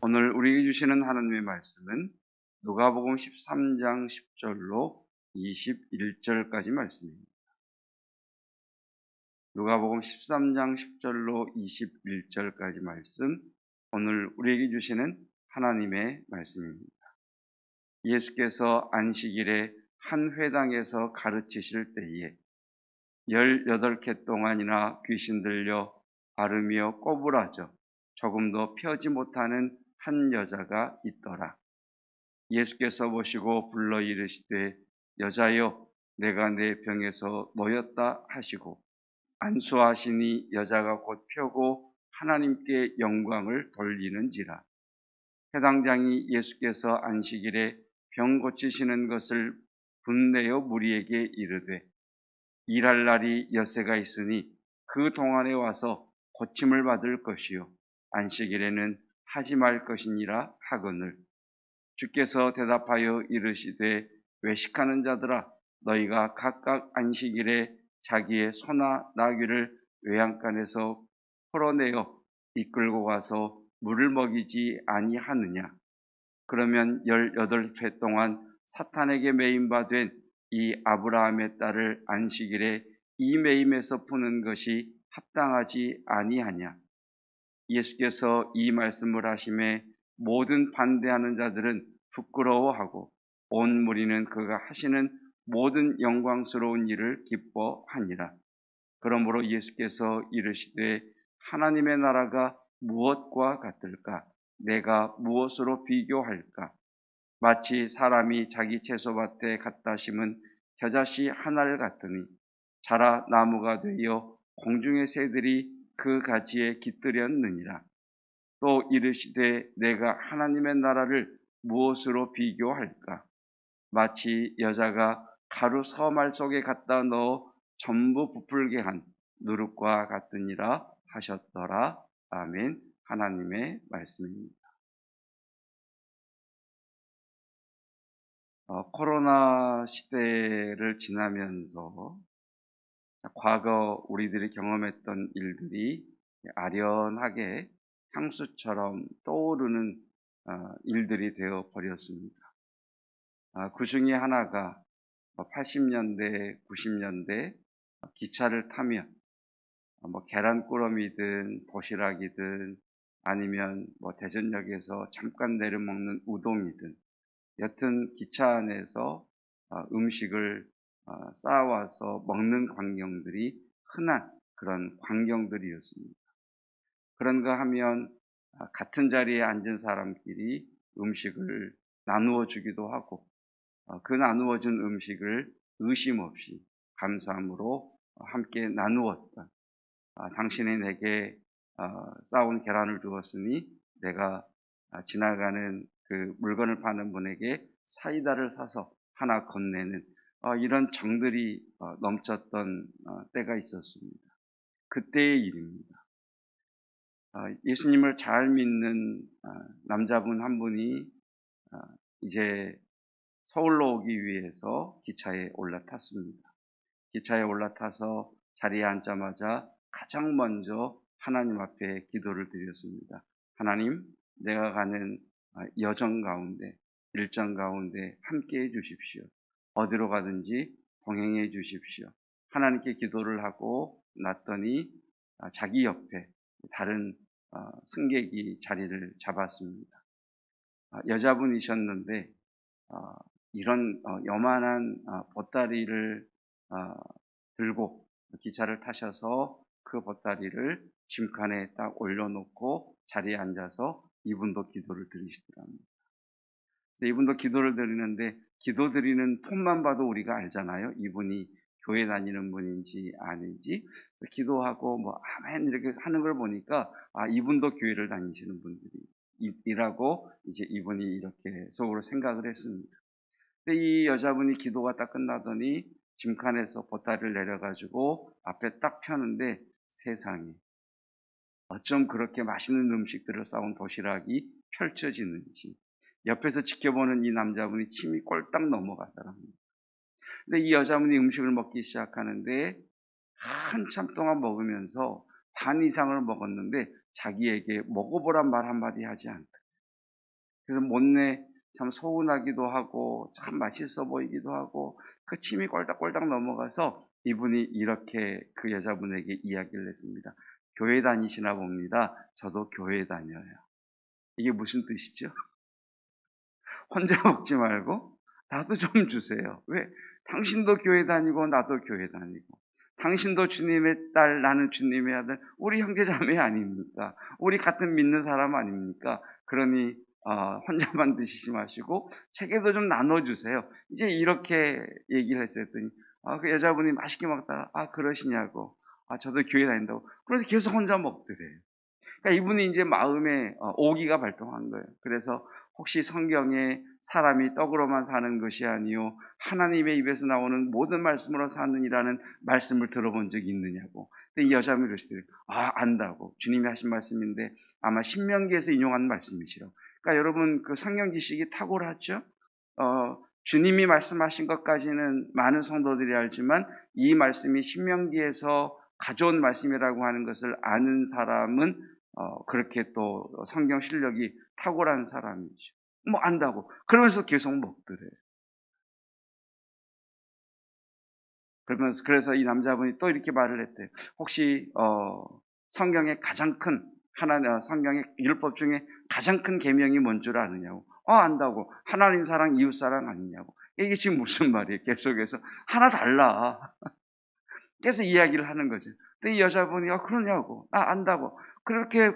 오늘 우리에게 주시는 하나님의 말씀은 누가복음 13장 10절로 21절까지 말씀입니다. 누가복음 13장 10절로 21절까지 말씀, 오늘 우리에게 주시는 하나님의 말씀입니다. 예수께서 안식일에 한 회당에서 가르치실 때에 18개 동안이나 귀신 들려 앓으며 꼬부라져 조금도 펴지 못하는 한 여자가 있더라. 예수께서 보시고 불러 이르시되 여자여 내가 내 병에서 놓였다 하시고 안수하시니 여자가 곧 펴고 하나님께 영광을 돌리는지라. 해당장이 예수께서 안식일에 병 고치시는 것을 분내어 무리에게 이르되 일할 날이 여세가 있으니 그 동안에 와서 고침을 받을 것이요 안식일에는 하지 말 것이니라 하거늘. 주께서 대답하여 이르시되 외식하는 자들아 너희가 각각 안식일에 자기의 소나 나귀를 외양간에서 풀어내어 이끌고 가서 물을 먹이지 아니하느냐. 그러면 18회 동안 사탄에게 매임바 된 이 아브라함의 딸을 안식일에 이 매임에서 푸는 것이 합당하지 아니하냐. 예수께서 이 말씀을 하심에 모든 반대하는 자들은 부끄러워하고 온 무리는 그가 하시는 모든 영광스러운 일을 기뻐하니라. 그러므로 예수께서 이르시되 하나님의 나라가 무엇과 같을까? 내가 무엇으로 비교할까? 마치 사람이 자기 채소밭에 갖다 심은 겨자씨 하나를 같으니 자라 나무가 되어 공중의 새들이 그 가지에 깃들였느니라. 또 이르시되 내가 하나님의 나라를 무엇으로 비교할까? 마치 여자가 가루 서말 속에 갖다 넣어 전부 부풀게 한 누룩과 같으니라 하셨더라. 아멘. 하나님의 말씀입니다. 코로나 시대를 지나면서 과거 우리들이 경험했던 일들이 아련하게 향수처럼 떠오르는 일들이 되어 버렸습니다. 그 중에 하나가 80년대, 90년대 기차를 타면 계란꾸러미든 도시락이든 아니면 대전역에서 잠깐 내려 먹는 우동이든 여튼 기차 안에서 음식을 쌓아와서 먹는 광경들이 흔한 그런 광경들이었습니다. 그런가 하면 같은 자리에 앉은 사람끼리 음식을 나누어 주기도 하고 그 나누어준 음식을 의심 없이 감사함으로 함께 나누었던 당신이 내게 싸온 계란을 주었으니 내가 지나가는 그 물건을 파는 분에게 사이다를 사서 하나 건네는 이런 정들이 넘쳤던 때가 있었습니다. 그때의 일입니다. 예수님을 잘 믿는 남자분 한 분이 이제 서울로 오기 위해서 기차에 올라탔습니다. 기차에 올라타서 자리에 앉자마자 가장 먼저 하나님 앞에 기도를 드렸습니다. 하나님, 내가 가는 여정 가운데, 일정 가운데 함께 해 주십시오. 어디로 가든지 동행해 주십시오. 하나님께 기도를 하고 났더니 자기 옆에 다른 승객이 자리를 잡았습니다. 여자분이셨는데 이런 요만한 보따리를 들고 기차를 타셔서 그 보따리를 짐칸에 딱 올려놓고 자리에 앉아서 이분도 기도를 드리시더랍니다. 그래서 이분도 기도를 드리는데 기도 드리는 폼만 봐도 우리가 알잖아요. 이분이 교회 다니는 분인지 아닌지. 기도하고 아멘 이렇게 하는 걸 보니까 이분도 교회를 다니시는 분들이라고 이제 이분이 이렇게 속으로 생각을 했습니다. 근데 이 여자분이 기도가 딱 끝나더니 짐칸에서 보따리를 내려가지고 앞에 딱 펴는데 세상에 어쩜 그렇게 맛있는 음식들을 싸온 도시락이 펼쳐지는지 옆에서 지켜보는 이 남자분이 침이 꼴딱 넘어가더랍니다. 근데 이 여자분이 음식을 먹기 시작하는데 한참 동안 먹으면서 반 이상을 먹었는데 자기에게 먹어보란 말 한마디 하지 않다. 그래서 못내 참 서운하기도 하고 참 맛있어 보이기도 하고 그 침이 꼴딱꼴딱 넘어가서 이분이 이렇게 그 여자분에게 이야기를 했습니다. 교회 다니시나 봅니다. 저도 교회 다녀요. 이게 무슨 뜻이죠? 혼자 먹지 말고 나도 좀 주세요. 왜? 당신도 교회 다니고 나도 교회 다니고 당신도 주님의 딸 나는 주님의 아들 우리 형제자매 아닙니까? 우리 같은 믿는 사람 아닙니까? 그러니 혼자만 드시지 마시고 책에도 좀 나눠주세요. 이제 이렇게 얘기를 했더니 그 여자분이 맛있게 먹다가 그러시냐고 저도 교회 다닌다고 그래서 계속 혼자 먹더래요. 그러니까 이분이 이제 마음에 오기가 발동한 거예요. 그래서 혹시 성경에 사람이 떡으로만 사는 것이 아니요 하나님의 입에서 나오는 모든 말씀으로 사느니라는 말씀을 들어본 적이 있느냐고. 근데 이 여자분이 그러시더래요. 안다고. 주님이 하신 말씀인데 아마 신명기에서 인용한 말씀이시라고. 그러니까 여러분 그 성경 지식이 탁월하죠. 주님이 말씀하신 것까지는 많은 성도들이 알지만 이 말씀이 신명기에서 가져온 말씀이라고 하는 것을 아는 사람은 그렇게 또 성경 실력이 탁월한 사람이죠. 뭐 안다고. 그러면서 계속 먹더래요. 그러면서 그래서 이 남자분이 또 이렇게 말을 했대요. 혹시 성경의 가장 큰 성경의 율법 중에 가장 큰 계명이 뭔 줄 아느냐고. 안다고. 하나님 사랑, 이웃 사랑 아니냐고. 이게 지금 무슨 말이에요? 계속해서 하나 달라. 계속 이야기를 하는 거죠. 근데 이 여자분이 그러냐고. 안다고. 그렇게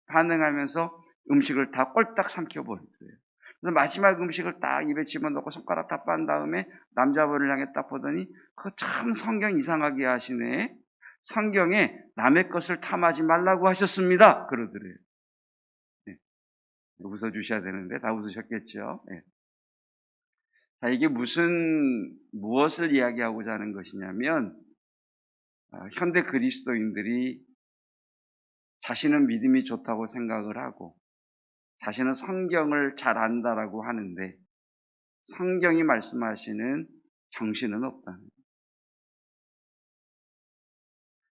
반응하면서 음식을 다 꼴딱 삼켜버리더래요. 그래서 마지막 음식을 딱 입에 집어넣고 손가락 다 빤 다음에 남자분을 향해 딱 보더니 그거 참 성경 이상하게 하시네. 성경에 남의 것을 탐하지 말라고 하셨습니다. 그러더래요. 네. 웃어주셔야 되는데 다 웃으셨겠죠. 네. 자, 이게 무엇을 이야기하고자 하는 것이냐면 현대 그리스도인들이 자신은 믿음이 좋다고 생각을 하고 자신은 성경을 잘 안다라고 하는데 성경이 말씀하시는 정신은 없다는 거예요.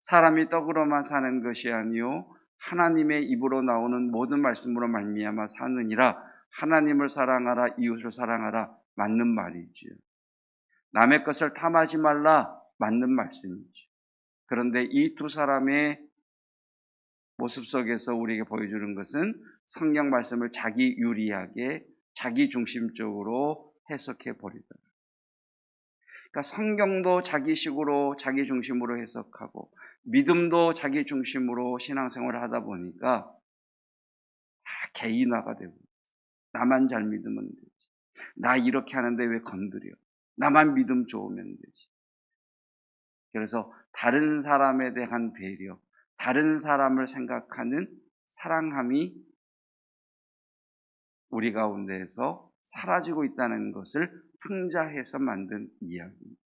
사람이 떡으로만 사는 것이 아니요 하나님의 입으로 나오는 모든 말씀으로 말미암아 사느니라. 하나님을 사랑하라 이웃을 사랑하라 맞는 말이지요. 남의 것을 탐하지 말라 맞는 말씀이죠. 그런데 이 두 사람의 모습 속에서 우리에게 보여주는 것은 성경 말씀을 자기 유리하게 자기 중심적으로 해석해 버리더라. 그러니까 성경도 자기식으로 자기 중심으로 해석하고 믿음도 자기 중심으로 신앙생활을 하다 보니까 다 개인화가 되고 나만 잘 믿으면 되지. 나 이렇게 하는데 왜 건드려. 나만 믿음 좋으면 되지. 그래서 다른 사람에 대한 배려, 다른 사람을 생각하는 사랑함이 우리 가운데에서 사라지고 있다는 것을 풍자해서 만든 이야기입니다.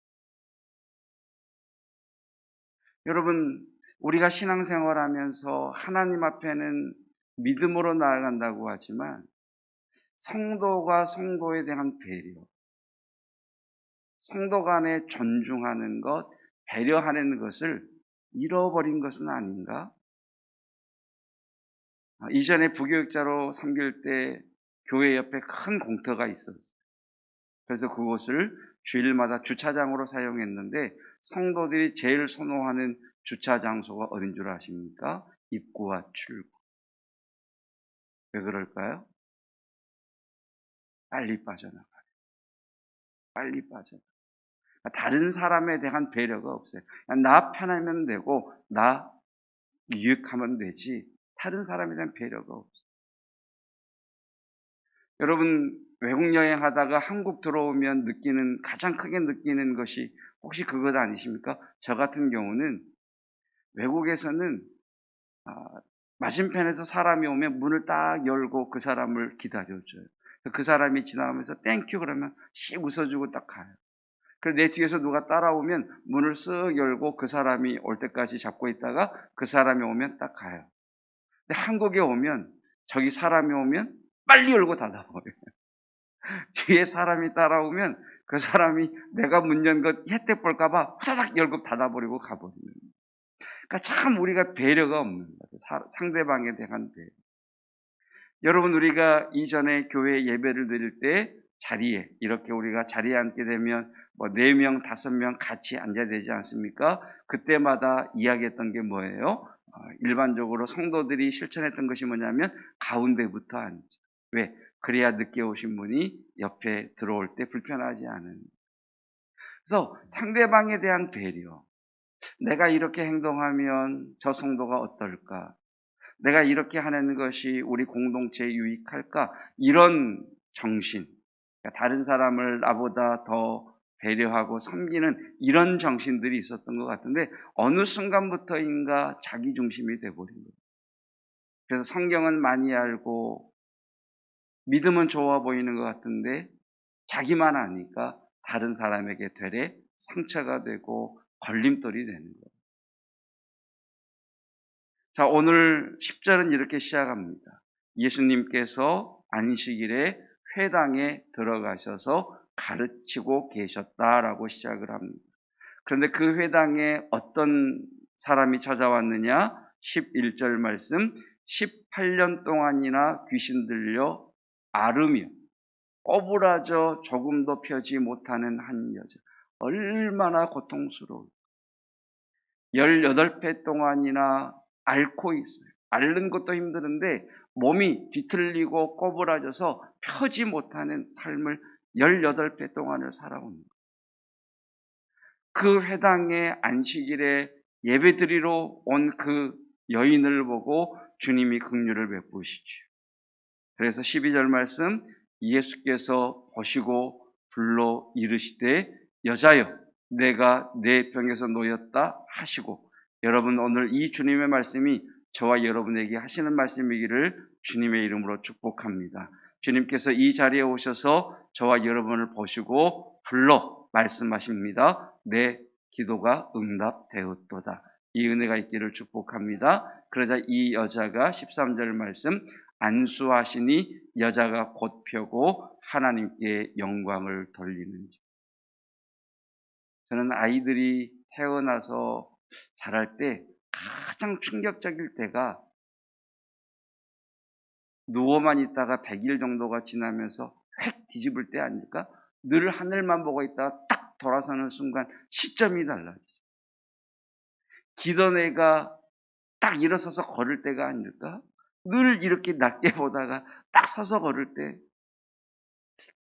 여러분, 우리가 신앙생활하면서 하나님 앞에는 믿음으로 나아간다고 하지만 성도가 성도에 대한 배려, 성도 간에 존중하는 것, 배려하는 것을 잃어버린 것은 아닌가? 이전에 부교육자로 섬길 때 교회 옆에 큰 공터가 있었어요. 그래서 그곳을 주일마다 주차장으로 사용했는데 성도들이 제일 선호하는 주차 장소가 어딘 줄 아십니까? 입구와 출구. 왜 그럴까요? 빨리 빠져나가요. 빨리 빠져나가요. 다른 사람에 대한 배려가 없어요. 나 편하면 되고 나 유익하면 되지 다른 사람에 대한 배려가 없어요. 여러분 외국 여행하다가 한국 들어오면 가장 크게 느끼는 것이 혹시 그것 아니십니까? 저 같은 경우는 외국에서는 맞은편에서 사람이 오면 문을 딱 열고 그 사람을 기다려줘요. 그 사람이 지나가면서 땡큐 그러면 씩 웃어주고 딱 가요. 그래서 내 뒤에서 누가 따라오면 문을 쓱 열고 그 사람이 올 때까지 잡고 있다가 그 사람이 오면 딱 가요. 근데 한국에 오면 저기 사람이 오면 빨리 열고 닫아버려요. 뒤에 사람이 따라오면 그 사람이 내가 문 연 것 혜택 볼까봐 후다닥 열고 닫아버리고 가버리는 거예요. 그러니까 참 우리가 배려가 없는 거예요. 상대방에 대한 배려. 여러분, 우리가 이전에 교회 예배를 드릴 때 자리에 이렇게 우리가 자리에 앉게 되면 뭐 4명, 5명 같이 앉아야 되지 않습니까? 그때마다 이야기했던 게 뭐예요? 일반적으로 성도들이 실천했던 것이 뭐냐면 가운데부터 앉지. 왜? 그래야 늦게 오신 분이 옆에 들어올 때 불편하지 않은. 그래서 상대방에 대한 배려. 내가 이렇게 행동하면 저 성도가 어떨까? 내가 이렇게 하는 것이 우리 공동체에 유익할까? 이런 정신, 그러니까 다른 사람을 나보다 더 배려하고 섬기는 이런 정신들이 있었던 것 같은데 어느 순간부터인가 자기 중심이 돼버린 거예요. 그래서 성경은 많이 알고 믿음은 좋아 보이는 것 같은데 자기만 아니까 다른 사람에게 되레 상처가 되고 걸림돌이 되는 거예요. 자, 오늘 10절은 이렇게 시작합니다. 예수님께서 안식일에 회당에 들어가셔서 가르치고 계셨다라고 시작을 합니다. 그런데 그 회당에 어떤 사람이 찾아왔느냐? 11절 말씀, 18년 동안이나 귀신 들려 앓으며 꼬부라져 조금도 펴지 못하는 한 여자. 얼마나 고통스러워. 18배 동안이나 앓고 있어요. 앓는 것도 힘드는데 몸이 뒤틀리고 꼬부라져서 펴지 못하는 삶을 18배 동안을 살아옵니다. 그 회당의 안식일에 예배드리러 온 그 여인을 보고 주님이 긍휼을 베푸시죠. 그래서 12절 말씀, 예수께서 보시고 불러 이르시되 여자여 내가 내 병에서 놓였다 하시고, 여러분 오늘 이 주님의 말씀이 저와 여러분에게 하시는 말씀이기를 주님의 이름으로 축복합니다. 주님께서 이 자리에 오셔서 저와 여러분을 보시고 불러 말씀하십니다. 내 기도가 응답되었도다. 이 은혜가 있기를 축복합니다. 그러자 이 여자가 13절 말씀, 안수하시니 여자가 곧 펴고 하나님께 영광을 돌리는지. 저는 아이들이 태어나서 자랄 때 가장 충격적일 때가 누워만 있다가 100일 정도가 지나면서 획 뒤집을 때 아닐까? 늘 하늘만 보고 있다가 딱 돌아서는 순간 시점이 달라지죠. 기던 애가 딱 일어서서 걸을 때가 아닐까? 늘 이렇게 낮게 보다가 딱 서서 걸을 때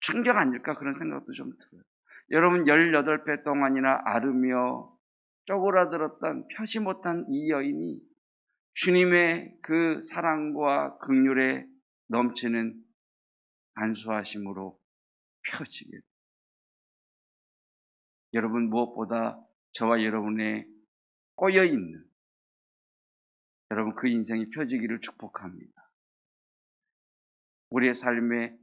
충격 아닐까? 그런 생각도 좀 들어요. 여러분 18배 동안이나 앓으며 쪼그라들었던 펴지 못한 이 여인이 주님의 그 사랑과 긍휼에 넘치는 안수하심으로 펴지게 됩니다. 여러분 무엇보다 저와 여러분의 꼬여있는 여러분 그 인생이 펴지기를 축복합니다. 우리의 삶에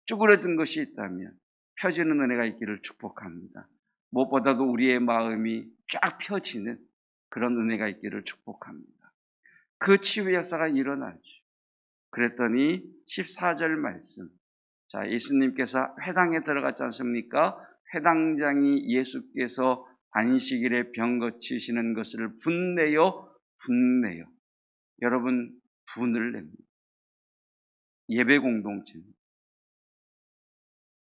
쭈그러진 것이 있다면 펴지는 은혜가 있기를 축복합니다. 무엇보다도 우리의 마음이 쫙 펴지는 그런 은혜가 있기를 축복합니다. 그 치유의 역사가 일어나죠. 그랬더니 14절 말씀, 자, 예수님께서 회당에 들어갔지 않습니까? 회당장이 예수께서 안식일에 병 고치시는 것을 분내요. 여러분 분을 냅니다. 예배 공동체입니다.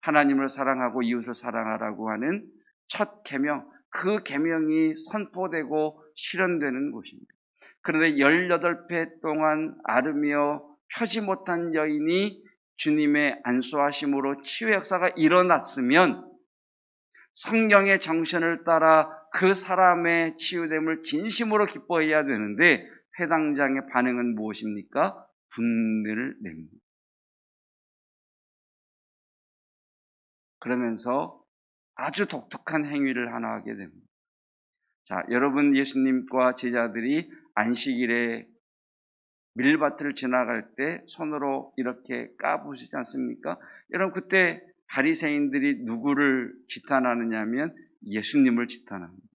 하나님을 사랑하고 이웃을 사랑하라고 하는 첫 계명, 그 계명이 선포되고 실현되는 곳입니다. 그런데 18배 동안 앓으며 펴지 못한 여인이 주님의 안수하심으로 치유 역사가 일어났으면 성경의 정신을 따라 그 사람의 치유됨을 진심으로 기뻐해야 되는데 회당장의 반응은 무엇입니까? 분을 냅니다. 그러면서 아주 독특한 행위를 하나 하게 됩니다. 자, 여러분 예수님과 제자들이 안식일에 밀밭을 지나갈 때 손으로 이렇게 까부시지 않습니까? 여러분 그때 바리새인들이 누구를 지탄하느냐 하면 예수님을 지탄합니다.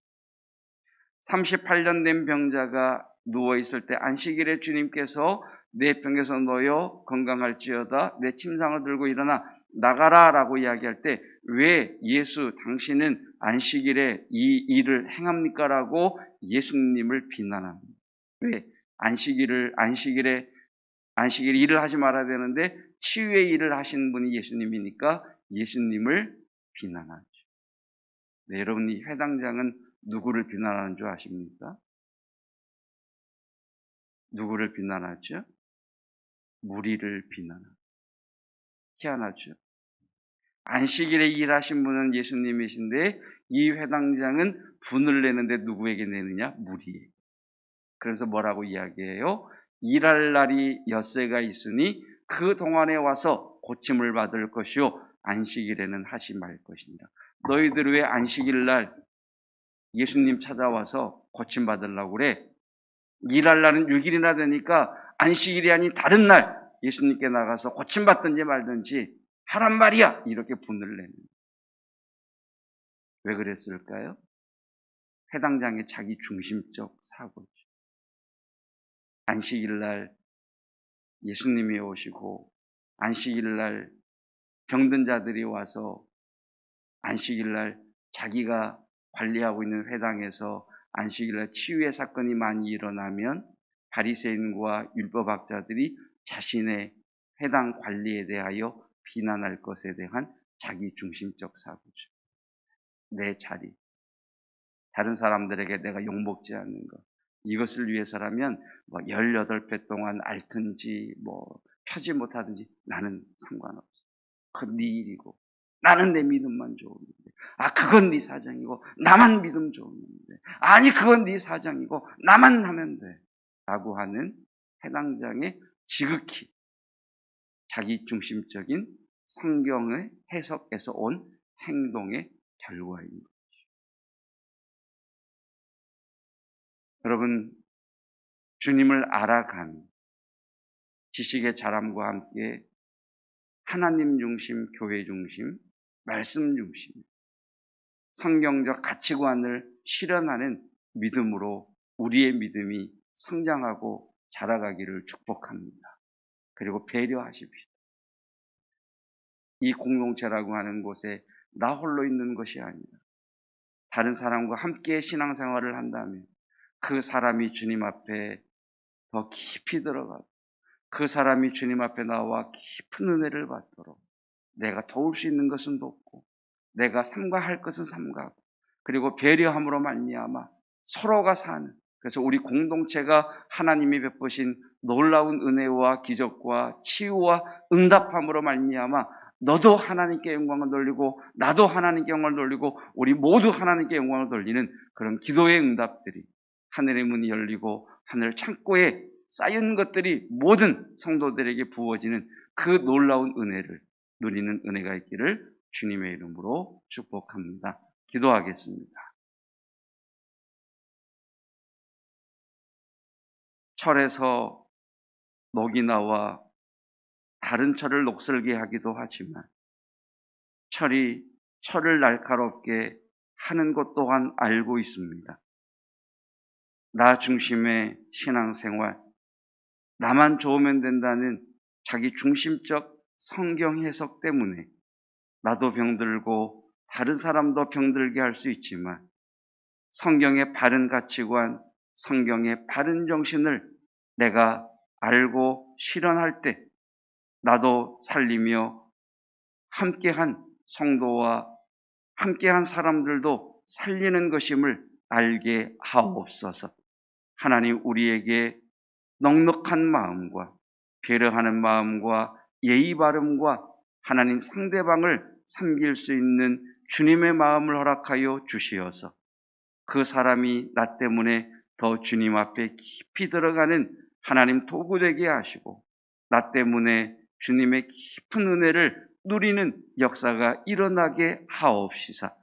38년 된 병자가 누워있을 때 안식일에 주님께서 내 병에서 놓여 건강할지어다 내 침상을 들고 일어나 나가라 라고 이야기할 때 왜 예수 당신은 안식일에 이 일을 행합니까? 라고 예수님을 비난합니다. 왜? 안식일에 안식일에 일을 하지 말아야 되는데 치유의 일을 하신 분이 예수님이니까 예수님을 비난하죠. 네, 여러분, 이 회당장은 누구를 비난하는 줄 아십니까? 누구를 비난하죠? 무리를 비난하죠. 희한하죠. 안식일에 일하신 분은 예수님이신데 이 회당장은 분을 내는데 누구에게 내느냐? 무리에게. 그래서 뭐라고 이야기해요? 일할 날이 엿새가 있으니 그 동안에 와서 고침을 받을 것이요 안식일에는 하지 말 것이니라. 너희들 왜 안식일 날 예수님 찾아와서 고침 받으려고 그래? 일할 날은 6일이나 되니까 안식일이 아닌 다른 날 예수님께 나가서 고침 받든지 말든지 하란 말이야. 이렇게 분을 내는. 왜 그랬을까요? 회당장의 자기 중심적 사고죠. 안식일 날 예수님이 오시고 안식일 날 병든 자들이 와서 안식일 날 자기가 관리하고 있는 회당에서 안식일 날 치유의 사건이 많이 일어나면 바리새인과 율법학자들이 자신의 회당 관리에 대하여 비난할 것에 대한 자기 중심적 사고죠. 내 자리, 다른 사람들에게 내가 욕먹지 않는 것, 이것을 위해서라면 18배 동안 앓든지 펴지 못하든지 나는 상관없어. 그건 네 일이고 나는 내 믿음만 좋은데, 그건 네 사정이고 나만 믿음 좋은데, 아니 그건 네 사정이고 나만 하면 돼 라고 하는 해당장의 지극히 자기 중심적인 성경의 해석에서 온 행동의 결과입니다. 여러분, 주님을 알아가는 지식의 자람과 함께 하나님 중심, 교회 중심, 말씀 중심, 성경적 가치관을 실현하는 믿음으로 우리의 믿음이 성장하고 자라가기를 축복합니다. 그리고 배려하십시오. 이 공동체라고 하는 곳에 나 홀로 있는 것이 아니라 다른 사람과 함께 신앙생활을 한다면 그 사람이 주님 앞에 더 깊이 들어가고 그 사람이 주님 앞에 나와 깊은 은혜를 받도록 내가 도울 수 있는 것은 돕고 내가 삼가할 것은 삼가하고 그리고 배려함으로 말미암아 서로가 사는, 그래서 우리 공동체가 하나님이 베푸신 놀라운 은혜와 기적과 치유와 응답함으로 말미암아 너도 하나님께 영광을 돌리고 나도 하나님께 영광을 돌리고 우리 모두 하나님께 영광을 돌리는 그런 기도의 응답들이, 하늘의 문이 열리고 하늘 창고에 쌓인 것들이 모든 성도들에게 부어지는 그 놀라운 은혜를 누리는 은혜가 있기를 주님의 이름으로 축복합니다. 기도하겠습니다. 철에서 녹이 나와 다른 철을 녹슬게 하기도 하지만 철이 철을 날카롭게 하는 것 또한 알고 있습니다. 나 중심의 신앙생활, 나만 좋으면 된다는 자기 중심적 성경 해석 때문에 나도 병들고 다른 사람도 병들게 할 수 있지만 성경의 바른 가치관, 성경의 바른 정신을 내가 알고 실현할 때 나도 살리며 함께한 성도와 함께한 사람들도 살리는 것임을 알게 하옵소서. 하나님, 우리에게 넉넉한 마음과 배려하는 마음과 예의 바름과 하나님 상대방을 섬길 수 있는 주님의 마음을 허락하여 주시어서 그 사람이 나 때문에 더 주님 앞에 깊이 들어가는 하나님 도구 되게 하시고 나 때문에 주님의 깊은 은혜를 누리는 역사가 일어나게 하옵시사.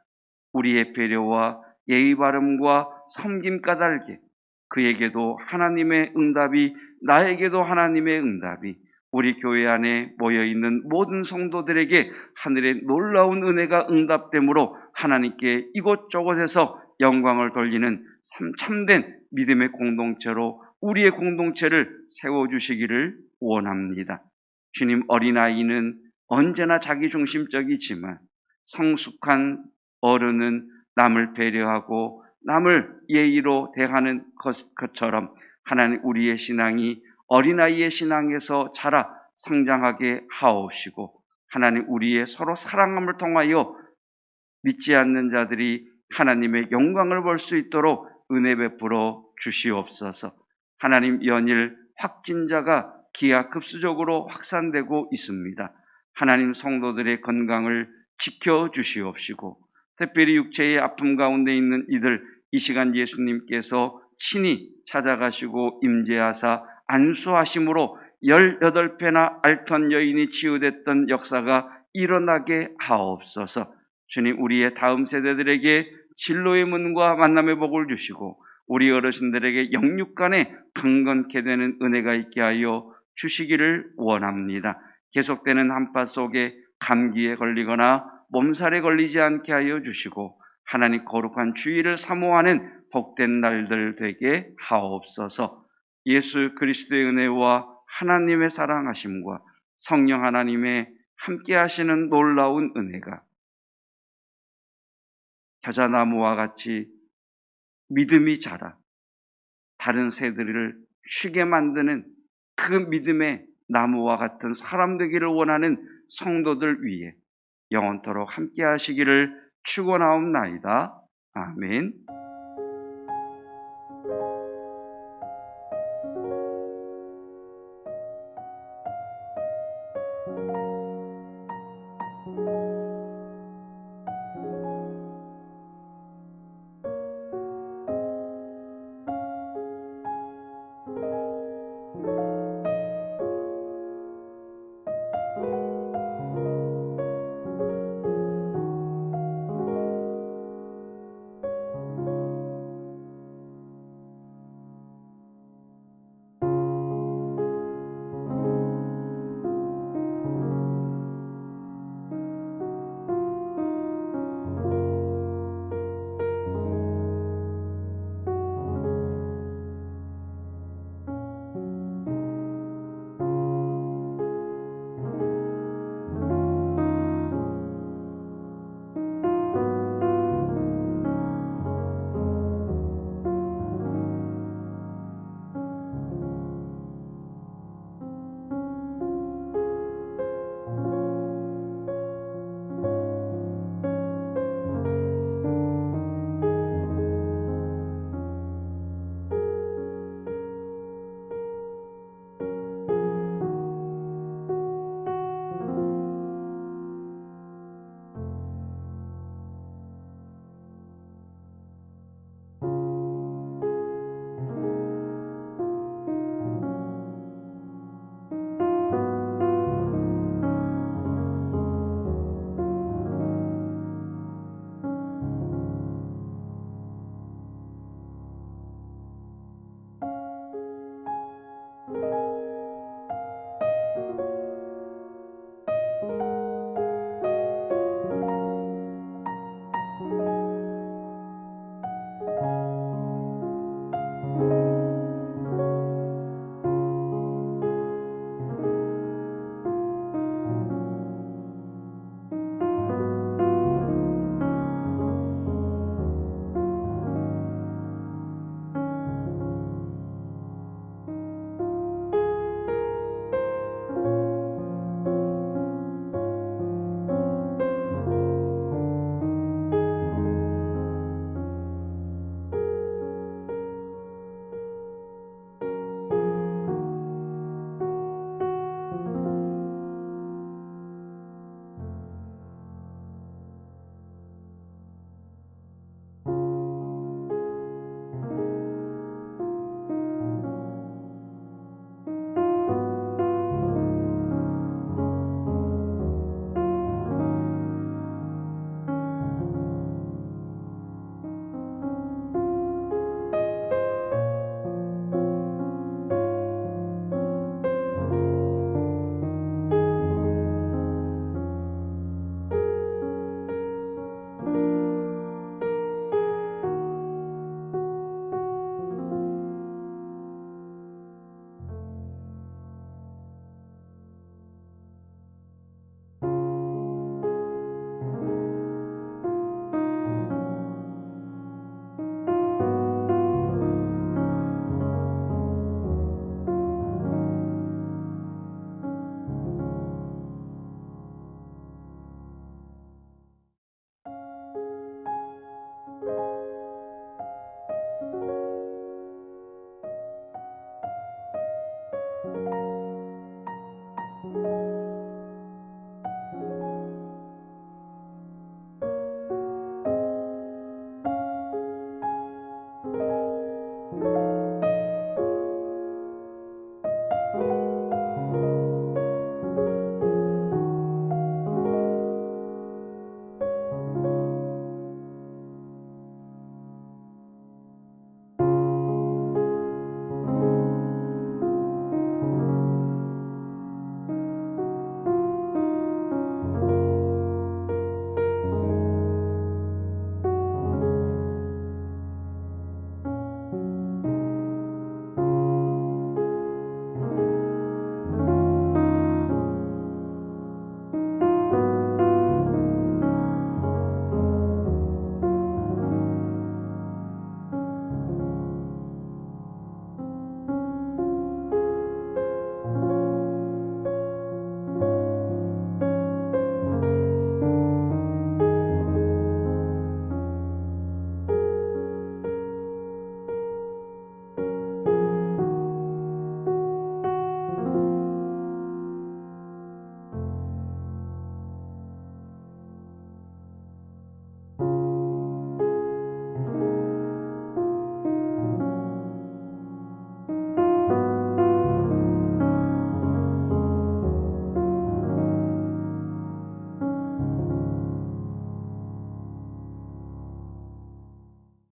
우리의 배려와 예의 바름과 섬김 까닭에 그에게도 하나님의 응답이, 나에게도 하나님의 응답이, 우리 교회 안에 모여있는 모든 성도들에게 하늘의 놀라운 은혜가 응답되므로 하나님께 이곳저곳에서 영광을 돌리는 참된 믿음의 공동체로 우리의 공동체를 세워주시기를 원합니다. 주님, 어린아이는 언제나 자기중심적이지만 성숙한 어른은 남을 배려하고 남을 예의로 대하는 것처럼 하나님, 우리의 신앙이 어린아이의 신앙에서 자라 성장하게 하옵시고, 하나님 우리의 서로 사랑함을 통하여 믿지 않는 자들이 하나님의 영광을 볼 수 있도록 은혜 베풀어 주시옵소서. 하나님, 연일 확진자가 기하급수적으로 확산되고 있습니다. 하나님, 성도들의 건강을 지켜주시옵시고, 특별히 육체의 아픔 가운데 있는 이들, 이 시간 예수님께서 친히 찾아가시고 임재하사 안수하심으로 18배나 앓던 여인이 치유됐던 역사가 일어나게 하옵소서. 주님, 우리의 다음 세대들에게 진로의 문과 만남의 복을 주시고, 우리 어르신들에게 영육간에 강건케 되는 은혜가 있게 하여 주시기를 원합니다. 계속되는 한파 속에 감기에 걸리거나 몸살에 걸리지 않게 하여 주시고, 하나님 거룩한 주일을 사모하는 복된 날들 되게 하옵소서. 예수 그리스도의 은혜와 하나님의 사랑하심과 성령 하나님의 함께 하시는 놀라운 은혜가 겨자나무와 같이 믿음이 자라 다른 새들을 쉬게 만드는 그 믿음의 나무와 같은 사람 되기를 원하는 성도들 위해 영원토록 함께 하시기를 축원하옵나이다. 아멘.